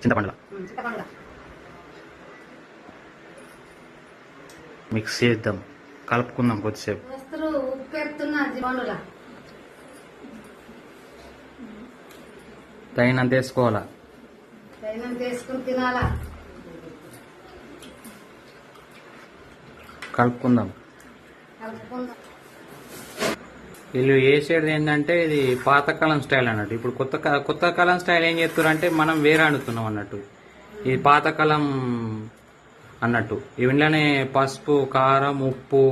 చింతపండుల mix చేద్దాం, కలుపుకుందాం కొద్దిసేపు. తగినంత వేసుకోవాలా, కలుపుకుందాం. వీళ్ళు వేసేది ఏంటంటే ఇది పాతకాలం స్టైల్ అన్నట్టు. ఇప్పుడు కొత్త కాలం స్టైల్ ఏం చేస్తారు అంటే మనం వేరే అనుతున్నాం అన్నట్టు. ఇది పాతకాలం అన్నట్టు. ఇంట్లోనే పసుపు, కారం, ఉప్పు,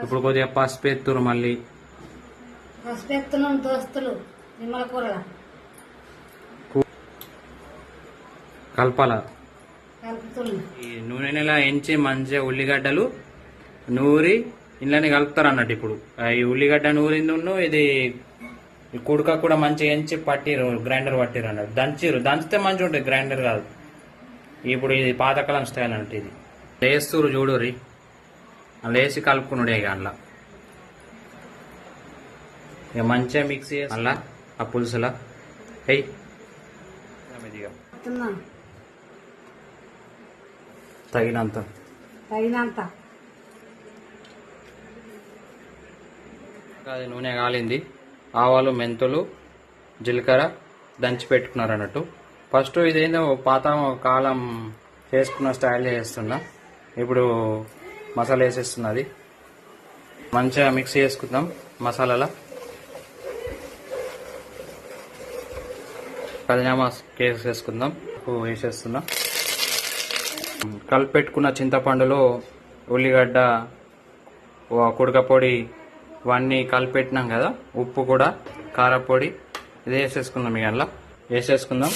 ఇప్పుడు కొద్దిగా పసుపు ఎత్తురు, మళ్ళీ కలపాల. ఈ నూనెలా ఎంచి మంచిగా ఉల్లిగడ్డలు నూరి ఇంట్లోనే కలుపుతారు అన్నట్టు. ఇప్పుడు ఈ ఉల్లిగడ్డ నూరిందును ఇది కుడక కూడా మంచిగా ఎంచి పట్టిరు, గ్రైండర్ పట్టిరు అన్నట్టు. దంచితే మంచిగా ఉంటుంది, గ్రైండర్ కాదు. ఇప్పుడు ఇది పాతకాలం స్టైల్ అన్నట్టు. ఇది వేస్తురు చూడురి, అలా వేసి కలుపుకున్నాడు. ఇక అందులో ఇక మంచిగా మిక్స్ చేసి అలా ఆ పులుసులా హెయ్ తగినంత అది నూనె కాలింది. ఆవాలు, మెంతులు, జీలకర్ర దంచి పెట్టుకున్నారు అన్నట్టు. ఫస్ట్ ఇదేందో పాత కాలం చేసుకున్న స్టైల్ చేస్తున్నా. ఇప్పుడు మసాలా వేసేస్తున్నది. మంచిగా మిక్స్ చేసుకుందాం మసాలాలో. కళ్యామా వేసేసుకుందాం. వేసేస్తున్నా. కలిపి పెట్టుకున్న చింతపండులో ఉల్లిగడ్డ, కుడక పొడి ఇవన్నీ కలిపెట్టినాం కదా, ఉప్పు కూడా, కారపొడి ఇది వేసేసుకుందాం. ఇక అలా వేసేసుకుందాం.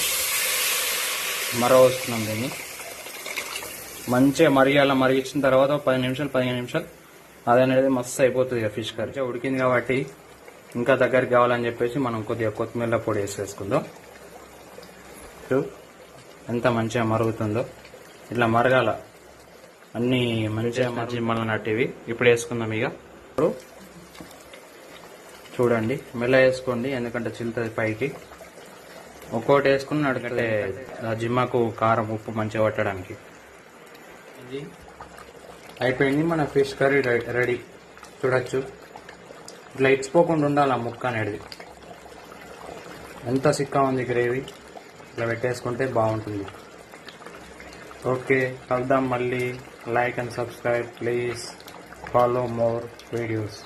మరవస్తున్నాం దీన్ని మంచిగా మరిగించిన తర్వాత 15 నిమిషాలు అదనేది మస్తు అయిపోతుంది. ఇక ఫిష్ కర్రీ ఉడికింది కాబట్టి ఇంకా దగ్గరికి కావాలని చెప్పేసి మనం కొద్దిగా కొత్తిమీర పొడి వేసేసుకుందాం. ఎంత మంచిగా మరుగుతుందో ఇట్లా మరగాల, అన్నీ మంచిగా మళ్ళీ ఇప్పుడు వేసుకుందాం. ఇక ఇప్పుడు చూడండి, మెల్ల వేసుకోండి, ఎందుకంటే చిల్లుతుంది పైకి. ఒక్కోటి వేసుకుని అడిగితే జిమ్మకు కారం, ఉప్పు మంచిగా పట్టడానికి. ఇది అయిపోయింది, మన ఫిష్ కర్రీ రెడీ. చూడొచ్చు, ఇట్లా ఇచ్చిపోకుండా ఉండాలి ఆ ముక్క అనేది. ఎంత సిక్కా ఉంది గ్రేవీ, ఇట్లా పెట్టేసుకుంటే బాగుంటుంది. ఓకే, కలుద్దాం మళ్ళీ. Like and subscribe please. Follow more videos.